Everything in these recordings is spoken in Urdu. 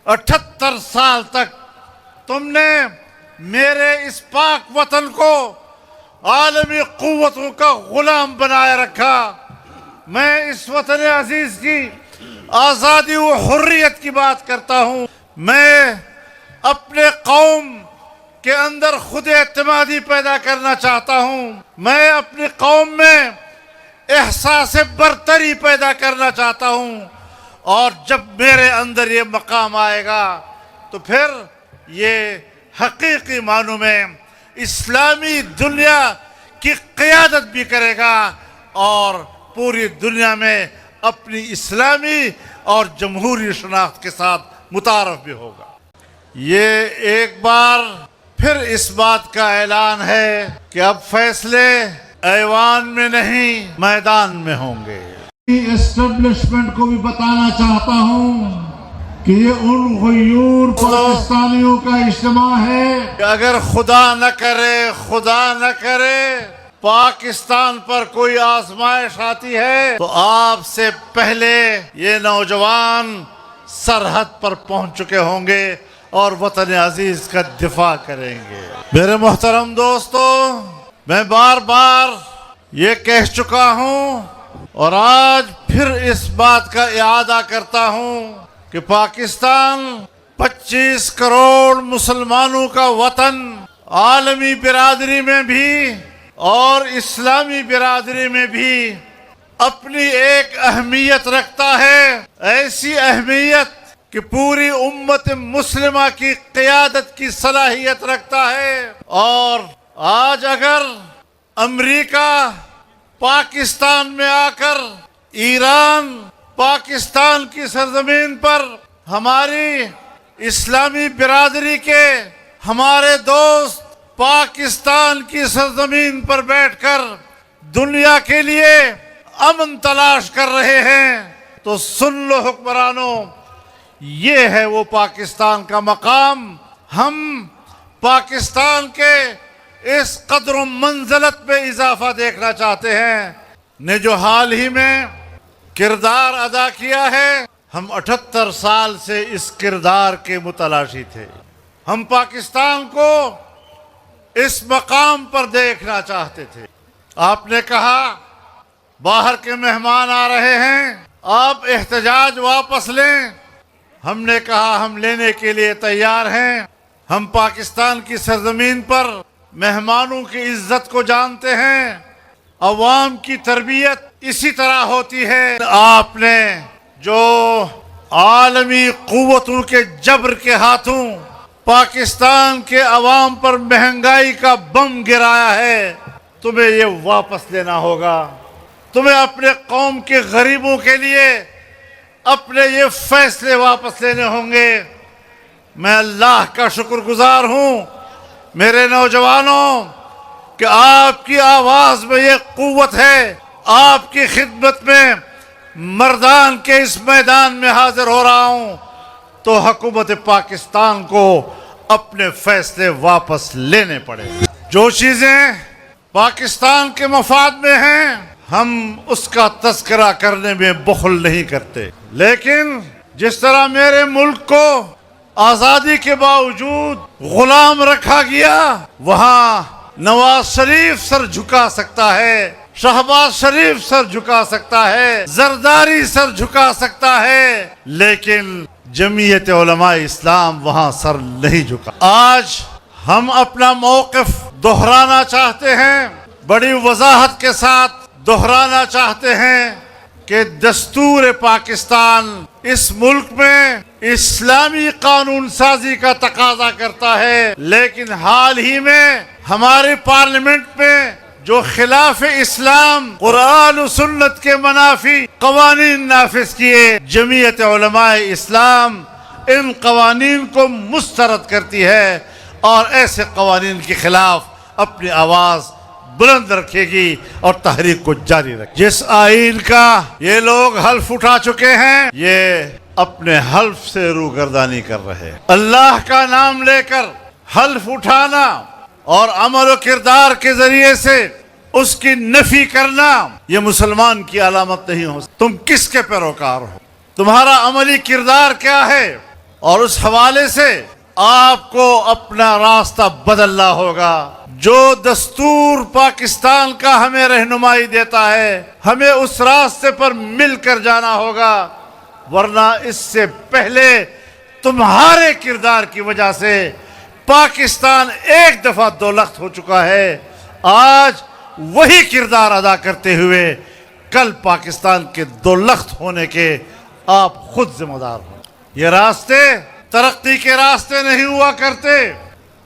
78 سال تک تم نے میرے اس پاک وطن کو عالمی قوتوں کا غلام بنائے رکھا. میں اس وطن عزیز کی آزادی و حریت کی بات کرتا ہوں. میں اپنے قوم کے اندر خود اعتمادی پیدا کرنا چاہتا ہوں. میں اپنی قوم میں احساس برتری پیدا کرنا چاہتا ہوں. اور جب میرے اندر یہ مقام آئے گا تو پھر یہ حقیقی معنوں میں اسلامی دنیا کی قیادت بھی کرے گا اور پوری دنیا میں اپنی اسلامی اور جمہوری شناخت کے ساتھ متعارف بھی ہوگا. یہ ایک بار پھر اس بات کا اعلان ہے کہ اب فیصلے ایوان میں نہیں میدان میں ہوں گے. اسٹیبلشمنٹ کو بھی بتانا چاہتا ہوں کہ یہ ان غیور پاکستانیوں کا اجتماع ہے کہ اگر خدا نہ کرے پاکستان پر کوئی آزمائش آتی ہے تو آپ سے پہلے یہ نوجوان سرحد پر پہنچ چکے ہوں گے اور وطن عزیز کا دفاع کریں گے. میرے محترم دوستو، میں بار بار یہ کہہ چکا ہوں اور آج پھر اس بات کا اعادہ کرتا ہوں کہ پاکستان 25 کروڑ مسلمانوں کا وطن عالمی برادری میں بھی اور اسلامی برادری میں بھی اپنی ایک اہمیت رکھتا ہے. ایسی اہمیت کہ پوری امت مسلمہ کی قیادت کی صلاحیت رکھتا ہے. اور آج اگر امریکہ پاکستان میں آ کر ایران پاکستان کی سرزمین پر ہماری اسلامی برادری کے ہمارے دوست پاکستان کی سرزمین پر بیٹھ کر دنیا کے لیے امن تلاش کر رہے ہیں تو سن لو حکمرانوں، یہ ہے وہ پاکستان کا مقام. ہم پاکستان کے اس قدر و منزلت میں اضافہ دیکھنا چاہتے ہیں نے جو حال ہی میں کردار ادا کیا ہے. ہم 78 سال سے اس کردار کے متلاشی تھے. ہم پاکستان کو اس مقام پر دیکھنا چاہتے تھے. آپ نے کہا باہر کے مہمان آ رہے ہیں، آپ احتجاج واپس لیں. ہم نے کہا ہم لینے کے لیے تیار ہیں. ہم پاکستان کی سرزمین پر مہمانوں کی عزت کو جانتے ہیں. عوام کی تربیت اسی طرح ہوتی ہے. آپ نے جو عالمی قوتوں کے جبر کے ہاتھوں پاکستان کے عوام پر مہنگائی کا بم گرایا ہے، تمہیں یہ واپس لینا ہوگا. تمہیں اپنے قوم کے غریبوں کے لیے اپنے یہ فیصلے واپس لینے ہوں گے. میں اللہ کا شکر گزار ہوں میرے نوجوانوں کہ آپ کی آواز میں یہ قوت ہے. آپ کی خدمت میں مردان کے اس میدان میں حاضر ہو رہا ہوں. تو حکومت پاکستان کو اپنے فیصلے واپس لینے پڑے. جو چیزیں پاکستان کے مفاد میں ہیں ہم اس کا تذکرہ کرنے میں بخل نہیں کرتے. لیکن جس طرح میرے ملک کو آزادی کے باوجود غلام رکھا گیا، وہاں نواز شریف سر جھکا سکتا ہے، شہباز شریف سر جھکا سکتا ہے، زرداری سر جھکا سکتا ہے، لیکن جمعیت علماء اسلام وہاں سر نہیں جھکا. آج ہم اپنا موقف دہرانا چاہتے ہیں، بڑی وضاحت کے ساتھ دہرانا چاہتے ہیں کہ دستور پاکستان اس ملک میں اسلامی قانون سازی کا تقاضا کرتا ہے. لیکن حال ہی میں ہماری پارلیمنٹ میں جو خلاف اسلام قرآن و سنت کے منافی قوانین نافذ کیے، جمعیت علماء اسلام ان قوانین کو مسترد کرتی ہے اور ایسے قوانین کے خلاف اپنی آواز بلند رکھے گی اور تحریک کو جاری رکھے. جس آئین کا یہ لوگ حلف اٹھا چکے ہیں، یہ اپنے حلف سے روگردانی کر رہے ہیں. اللہ کا نام لے کر حلف اٹھانا اور عمل و کردار کے ذریعے سے اس کی نفی کرنا یہ مسلمان کی علامت نہیں ہو. تم کس کے پیروکار ہو؟ تمہارا عملی کردار کیا ہے اور اس حوالے سے آپ کو اپنا راستہ بدلنا ہوگا. جو دستور پاکستان کا ہمیں رہنمائی دیتا ہے ہمیں اس راستے پر مل کر جانا ہوگا، ورنہ اس سے پہلے تمہارے کردار کی وجہ سے پاکستان ایک دفعہ دو لخت ہو چکا ہے. آج وہی کردار ادا کرتے ہوئے کل پاکستان کے دو لخت ہونے کے آپ خود ذمہ دار ہوں. یہ راستے ترقی کے راستے نہیں ہوا کرتے.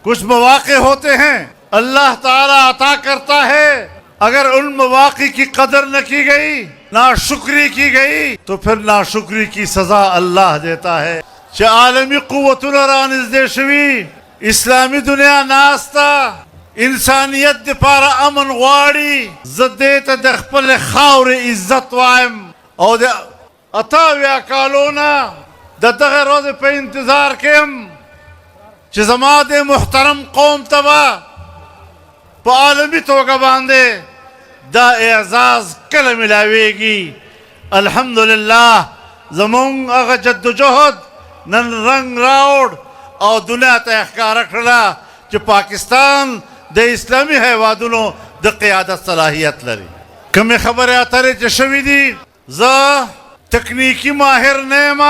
کچھ مواقع ہوتے ہیں اللہ تعالیٰ عطا کرتا ہے، اگر ان مواقع کی قدر نہ کی گئی، ناشکری کی گئی، تو پھر ناشکری کی سزا اللہ دیتا ہے. چه عالمی قوتونه را نزدې شوي، اسلامی دنیا ناستا، انسانیت د پاره امن غواړي. زه دې ته د خپل خاورې عزت وایم او د 88 کالونه د دغه ورځې په انتظار کې یم چې زما د محترم قوم ته به په عالمي توګه باندې دا اعزاز کله ملاویږي. الحمدلله زمونږ هغه جدوجهد نن رنگ راوړ او دنیا ته ښکاره کړله چې پاکستان د اسلامي هیوادونو د قیادت صلاحیت لري. کومې خبرې اترې چې شوي دي، زه تکنیکی ماهر نه یم،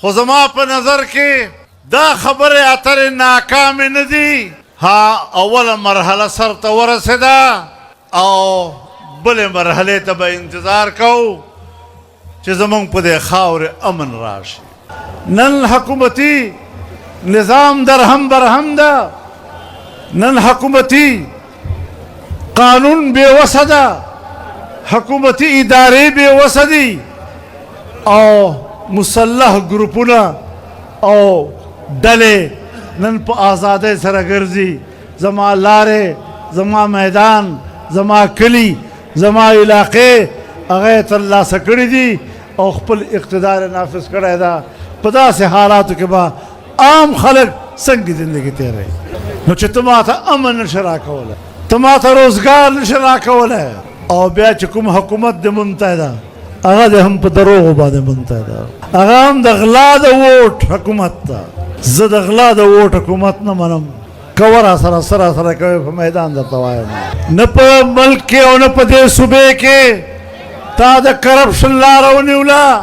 خو زما په نظر کې دا خبرې اترې ناکامې نه دي. ها اوله مرحله سر ته ورسېده او بلې مرحلې ته به انتظار کوو چې زمونږ په دې خاورې امن راشي. نن حکومتی نظام درهم برهم ده، نن حکومتی قانون بے وسه ده، حکومتی ادارې بے وسه دي او مسلح ګروپونه او ډلې نن په آزادۍ سره ګرځي. زما لارې، زما میدان، زما کلی، زما علاقې هغه ترلاسه کړي دي او خپل اقتدار نافذ کړی ده. په داسې حالاتو کې به عام خلک څنګه زندگی تېروي؟ نو چې ته ماته امن نشې راکولی، ته ماته روزګار نشې راکولی، او بیا چې کوم حکومت د متحده هغه د هم په دروغو باندې متحده، هغه هم د غلا د ووټ حکومت ده. زه د غلا د ووټ حکومت نه منم. که راسره سره کوي په میدان درته وایم، نه په ملک کې او نه په دې صوبې کې تا د کرپشن لاره ونیوله،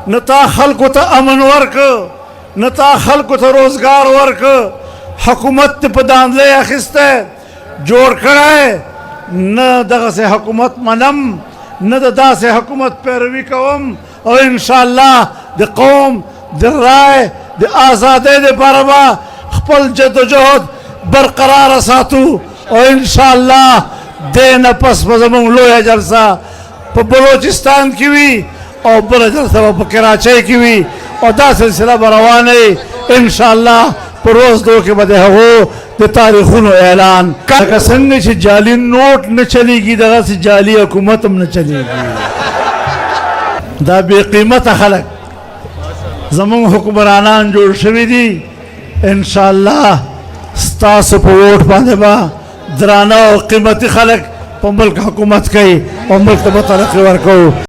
نه تا خلکو ته امن ورکه، نه تا خلکو ته روزګار ورکه. حکومت ته په داندلۍ اخیستی جوړ کړی. نه دغسې حکومت منم، نه د داسې حکومت پیروي کوم، او انشاءالله د قوم د رای د آزادۍ دپاره به خپل جدوجهد برقراره ساتو. او انشاءالله دې نه پس به زموږ لویه جلسه په بلوچستان کې وي او بله جلسه به په کراچۍ کې وي او دا سلسله به روانه وي انشاءالله. په روز دو کې به د هغو د تاریخونو اعلان، لکه څنګه چې جعلي نوټ نه چلیږي دغسې جعلي حکومت هم نه چلیږي. دا بې قیمته خلک زمونږ حکمرانان جوړ شوي دي. انشاءالله ستاسو په ووټ باندې به درانه او قیمتي خلک په ملک حکومت کوي او ملک ته به ترقي ورکوو.